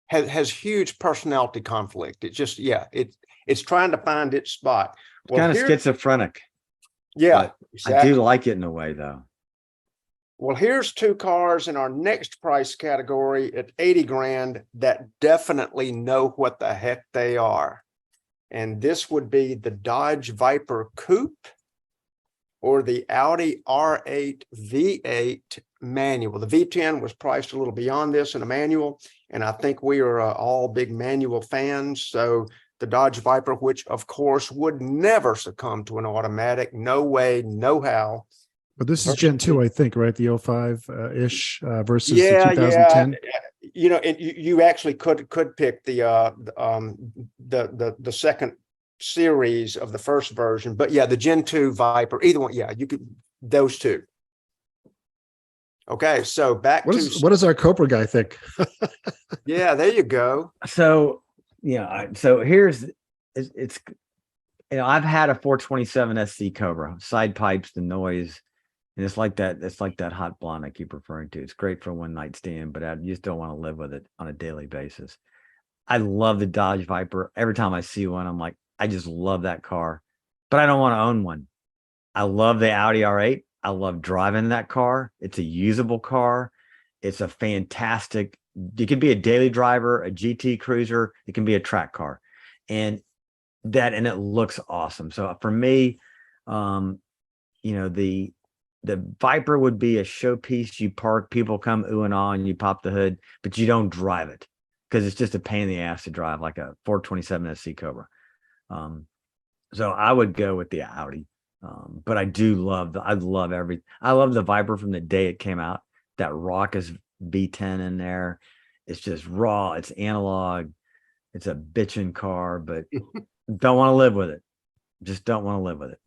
Has huge personality conflict. It just, it's trying to find its spot. Well, kind of schizophrenic. Yeah, exactly. I do like it in a way, though. Well, here's two cars in our next price category at 80 grand that definitely know what the heck they are. And this would be the Dodge Viper Coupe or the Audi R8 V8 manual. The V10 was priced a little beyond this in a manual, and I think we are all big manual fans. So the Dodge Viper, which of course would never succumb to an automatic, no way, no how. But this is Gen 2, I think, right? The 05-ish versus the 2010. Yeah. And you actually could pick the second series of the first version, but the Gen 2 Viper, either one. Yeah, you could, those two. Okay, so what does our Cobra guy think? Yeah, there you go. So here's it's I've had a 427 SC Cobra, side pipes, the noise, and it's like that hot blonde I keep referring to. It's great for a one night stand, but I just don't want to live with it on a daily basis. I love the Dodge Viper. Every time I see one, I'm like, I just love that car, but I don't want to own one. I love the Audi R8. I love driving that car. It's a usable car. It's a fantastic, it can be a daily driver, a GT cruiser. It can be a track car, and it looks awesome. So for me, the Viper would be a showpiece. You park, people come ooh and ah, and you pop the hood, but you don't drive it because it's just a pain in the ass to drive, like a 427 SC Cobra. So I would go with the Audi. But I love the Viper from the day it came out. That raucous V10 in there. It's just raw. It's analog. It's a bitchin' car, but don't want to live with it. Just don't want to live with it.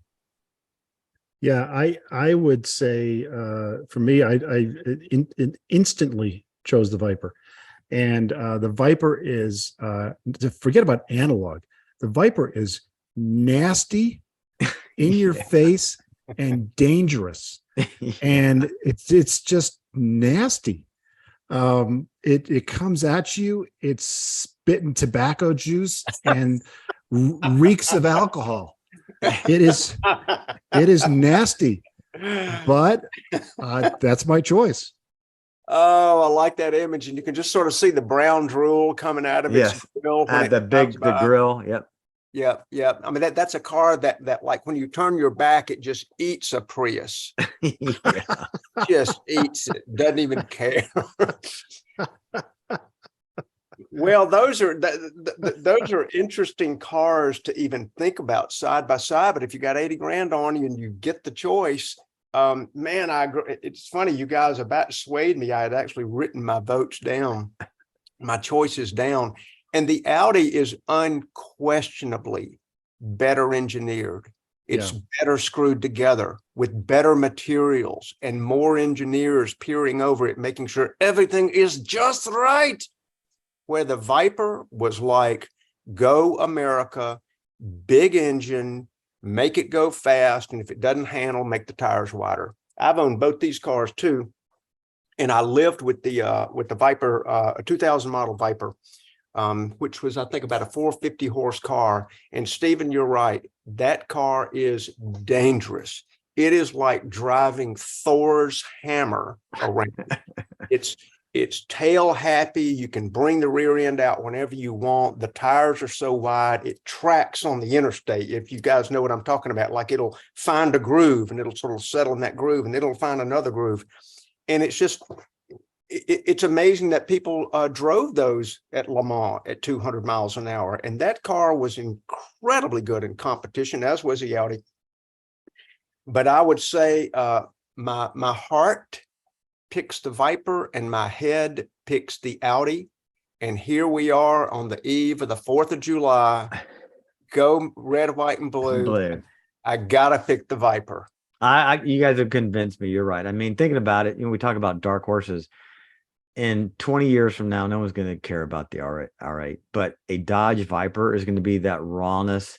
Yeah, I would say for me, I instantly chose the Viper, and the Viper is forget about analog. The Viper is nasty, in your face, and dangerous, and it's just nasty. It comes at you. It's spitting tobacco juice and reeks of alcohol. It is nasty, but that's my choice. Oh, I like that image, and you can just sort of see the brown drool coming out of its grill. The grill. Yep. Yeah. I mean, that's a car that like when you turn your back, it just eats a Prius. Just eats it. Doesn't even care. Well, those are interesting cars to even think about side by side. But if you got 80 grand on you and you get the choice, man, it's funny. You guys about swayed me. I had actually written my votes down, my choices down, and the Audi is unquestionably better engineered. It's better screwed together with better materials and more engineers peering over it, making sure everything is just right. Where the Viper was like, go America, big engine, make it go fast. And if it doesn't handle, make the tires wider. I've owned both these cars too. And I lived with the Viper, a 2000 model Viper, which was, I think, about a 450 horse car. And Stephen, you're right. That car is dangerous. It is like driving Thor's hammer around. It's tail happy. You can bring the rear end out whenever you want. The tires are so wide, it tracks on the interstate. If you guys know what I'm talking about, like it'll find a groove and it'll sort of settle in that groove and it'll find another groove. And it's just, it's amazing that people drove those at Le Mans at 200 miles an hour. And that car was incredibly good in competition, as was the Audi. But I would say my heart picks the Viper and my head picks the Audi. And here we are on the eve of the 4th of July. Go red, white, and blue. I gotta pick the Viper. You guys have convinced me. You're right. I mean, thinking about it, we talk about dark horses. In 20 years from now, no one's going to care about the R8, but a Dodge Viper is going to be that rawness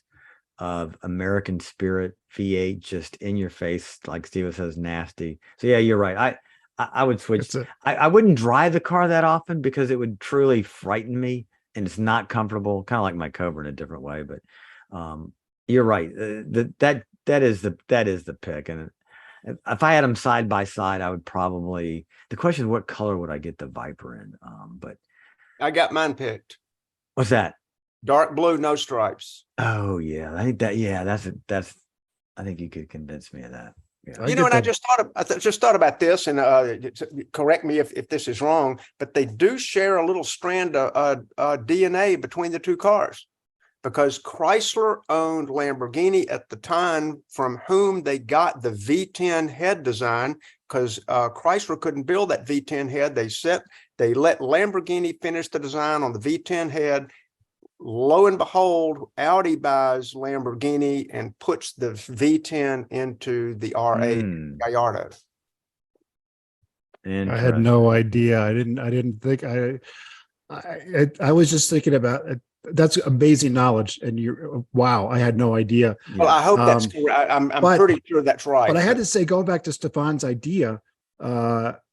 of American spirit V8, just in your face, like Steven says, nasty. So yeah, you're right. I would switch. I wouldn't drive the car that often because it would truly frighten me, and it's not comfortable. Kind of like my Cobra in a different way, but you're right. That is the pick. And if I had them side by side, I would probably. The question is, what color would I get the Viper in? But I got mine picked. What's that? Dark blue, no stripes. Oh yeah, I think that. Yeah, that's. I think you could convince me of that. Yeah. You know, and I just thought about this, and correct me if this is wrong, but they do share a little strand of DNA between the two cars, because Chrysler owned Lamborghini at the time, from whom they got the V10 head design, because Chrysler couldn't build that V10 head. They let Lamborghini finish the design on the V10 head. Lo and behold, Audi buys Lamborghini and puts the V10 into the R8 Gallardo. I had no idea. I didn't think I was just thinking about it. That's amazing knowledge. And wow, I had no idea. Well, I hope that's correct. I'm pretty sure that's right. But I had to say, going back to Stefan's idea,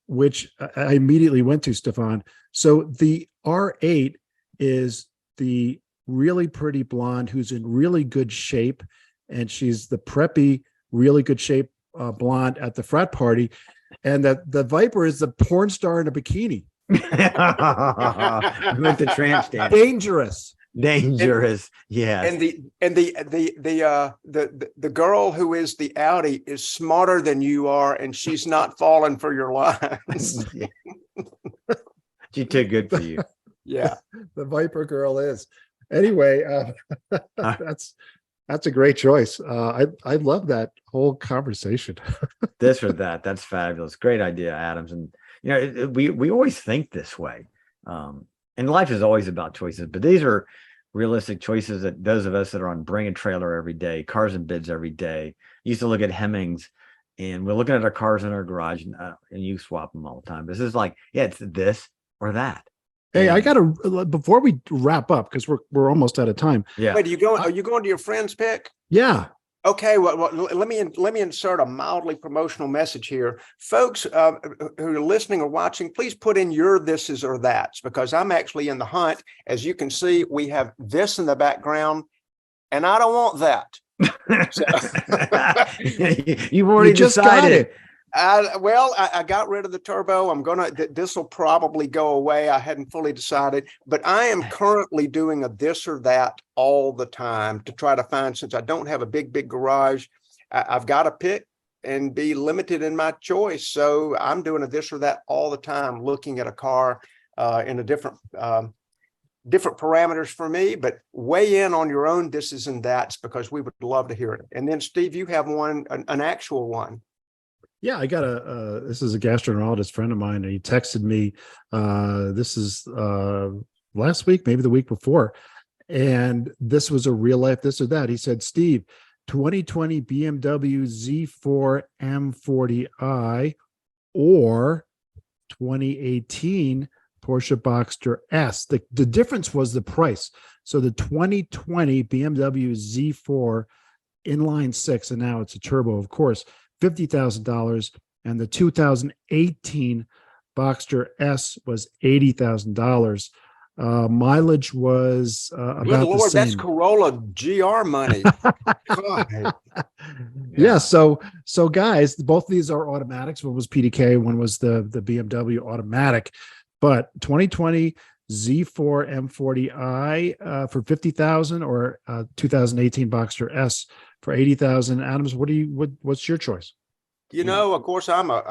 which I immediately went to, Stefan. So the R8 is the really pretty blonde who's in really good shape, and she's the preppy, really good shape blonde at the frat party, and that the Viper is the porn star in a bikini. With the tramp stamp. Dangerous. Yes. And the girl who is the Audi is smarter than you are, and she's not falling for your lines. She too good for you. Yeah, the Viper girl is. Anyway, that's a great choice. I love that whole conversation. This or that. That's fabulous. Great idea, Adams. And we always think this way. And life is always about choices, but these are realistic choices that those of us that are on Bring a Trailer every day, Cars and Bids every day, used to look at Hemmings, and we're looking at our cars in our garage, and you swap them all the time. This is like, yeah, it's this or that. Hey, I gotta, before we wrap up, because we're almost out of time. Yeah. Wait, are you going to your friend's pick? Yeah. Okay, well, let me insert a mildly promotional message here. Folks who are listening or watching, please put in your thises or that's, because I'm actually in the hunt. As you can see, we have this in the background, and I don't want that. You've already decided. I got rid of the turbo. This will probably go away. I hadn't fully decided, but I am currently doing a this or that all the time to try to find, since I don't have a big garage, I've got to pick and be limited in my choice. So I'm doing a this or that all the time, looking at a car in a different different parameters for me, but weigh in on your own thises and that's, because we would love to hear it. And then Steve, you have one, an actual one. Yeah, I got this is a gastroenterologist friend of mine, and he texted me, this is last week, maybe the week before. And this was a real life this or that. He said, Steve, 2020 BMW Z4 M40i or 2018 Porsche Boxster S. The difference was the price. So the 2020 BMW Z4 inline six, and now it's a turbo, of course, $50,000, and the 2018 Boxster S was $80,000. Mileage was about Good Lord, the same. that's Corolla GR money. God. Yeah. So guys, both of these are automatics. One was PDK, one was the BMW automatic. But 2020 Z4 M40i for 50,000, or 2018 Boxster S for 80,000. Adams, what's your choice? You know, of course, I'm a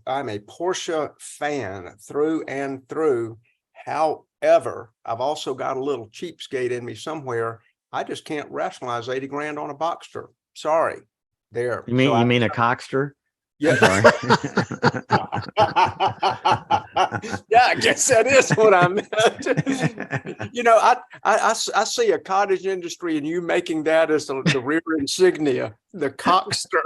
Porsche fan through and through. However, I've also got a little cheapskate in me somewhere. I just can't rationalize 80 grand on a Boxster. Sorry. There. You mean a Cockster? Yeah. Yeah, I guess that is what I meant. You know, I see a cottage industry and you making that as the rear insignia, the Cockster.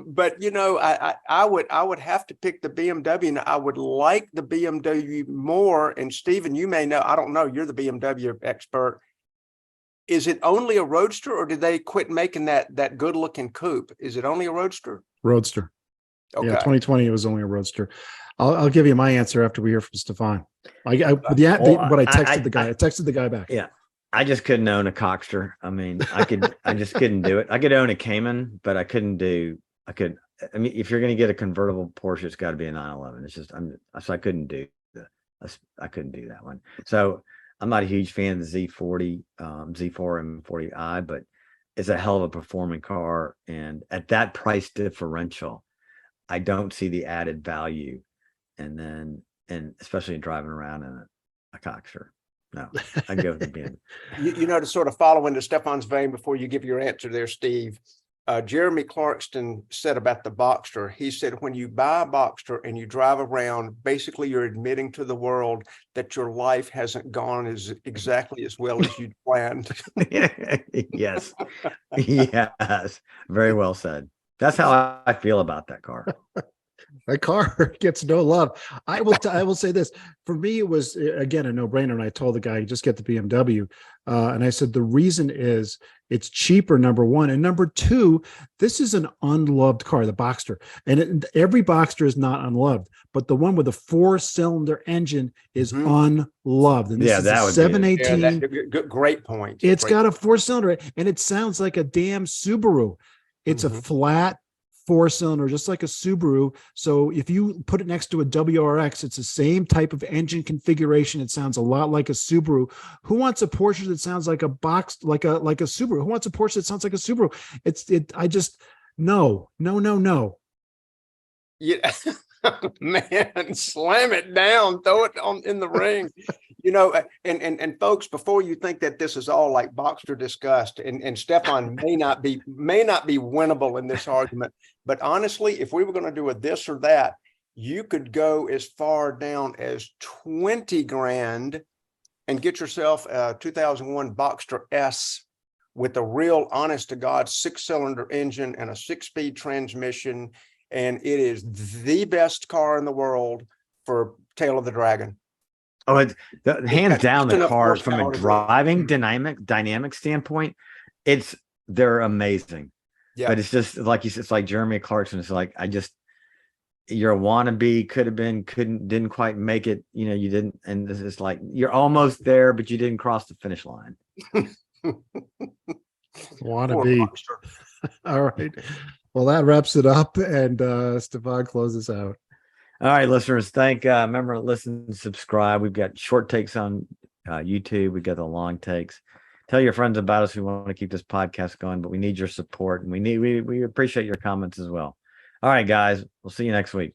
But you know, I would have to pick the BMW, and I would like the BMW more. And Stephen, you may know, I don't know, you're the BMW expert. Is it only a roadster, or did they quit making that good looking coupe? Is it only a roadster? Roadster. Okay. Yeah, 2020 it was only a roadster. I'll give you my answer after we hear from Stefan. I texted the guy. I texted the guy back. Yeah, I just couldn't own a Cockster. I mean, I just couldn't do it. I could own a Cayman, but I mean, if you're going to get a convertible Porsche, it's got to be a 911. It's just, so I couldn't do that one. So I'm not a huge fan of the Z4 M40i, but it's a hell of a performing car. And at that price differential, I don't see the added value. And especially driving around in a Cockster. No, I'd go with the BMW. You know, to sort of follow into Stefan's vein before you give your answer there, Steve, Jeremy Clarkston said about the Boxster, he said, when you buy a Boxster and you drive around, basically you're admitting to the world that your life hasn't gone exactly as well as you'd planned. Yes. Yes. Very well said. That's how I feel about that car. That car gets no love. I will say this. For me, it was, again, a no-brainer. And I told the guy, just get the BMW. And I said, the reason is it's cheaper, number one. And number two, this is an unloved car, the Boxster. And every Boxster is not unloved. But the one with a 4-cylinder engine is unloved. And this is a 718. Great point. It's got a 4-cylinder, and it sounds like a damn Subaru. It's a flat 4-cylinder, just like a Subaru. So if you put it next to a WRX, it's the same type of engine configuration. It sounds a lot like a Subaru. Who wants a Porsche that sounds like a Subaru? Who wants a Porsche that sounds like a Subaru? No. Yeah. Man, slam it down, throw it in the ring. You know, and folks, before you think that this is all like Boxster discussed, and Stefan may not be winnable in this argument, but honestly, if we were going to do a this or that, you could go as far down as 20 grand and get yourself a 2001 Boxster S with a real honest to God 6-cylinder engine and a 6-speed transmission. And it is the best car in the world for Tail of the Dragon. Oh, hands down, the cars from a driving dynamic standpoint, they're amazing. Yeah. But it's just like you said, it's like Jeremy Clarkson. It's like, you're a wannabe, could have been, didn't quite make it. You know, you didn't. And this is like, you're almost there, but you didn't cross the finish line. Wannabe. All right. Well, that wraps it up, and Stefan closes out. All right, listeners, remember to listen, subscribe. We've got short takes on YouTube. We've got the long takes. Tell your friends about us. We want to keep this podcast going, but we need your support, and we appreciate your comments as well. All right, guys, we'll see you next week.